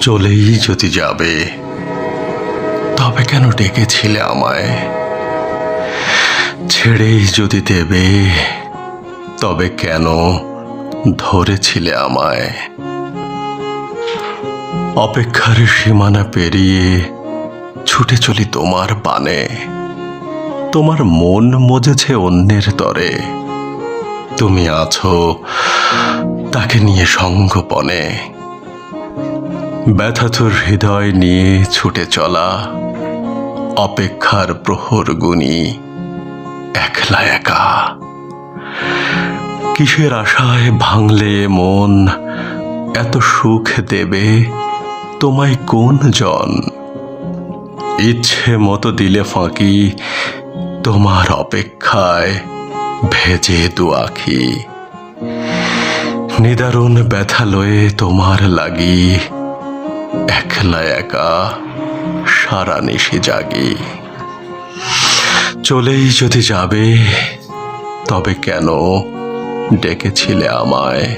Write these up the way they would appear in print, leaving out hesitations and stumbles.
চলেই যদি যাবে তবে কেন ডেকেছিলে আমায়? ছেড়েই যদি দেবে তবে কেন ধরেছিলে আমায়? অপেক্ষার সীমানা পেরিয়ে ছুটে চলি তোমার পানে। তোমার মন মজেছে অন্যের তরে, তুমি আছো তাকে নিয়ে সঙ্গোপনে। ব্যথাতুর হৃদয় নিয়ে ছুটে চলা, অপেক্ষার প্রহর গুনি একলা একা। কিসের আশায় ভাঙলে মন, এত সুখ দেবে তোমায় কোন জন? ইচ্ছে মতো দিলে ফাঁকি, তোমার অপেক্ষায় ভেজে দু আখি। নিদারুণ ব্যথা লয়ে তোমার লাগি, একলা একা সারা নিশি জাগি। চলেই যদি যাবে তবে কেন ডেকেছিলে আমায়?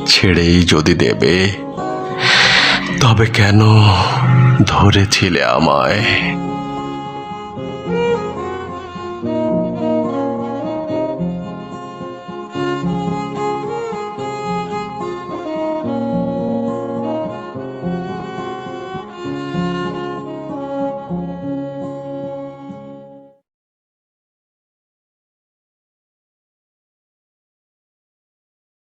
ছেড়েই যদি দেবে তবে কেন ধরেছিলে আমায়?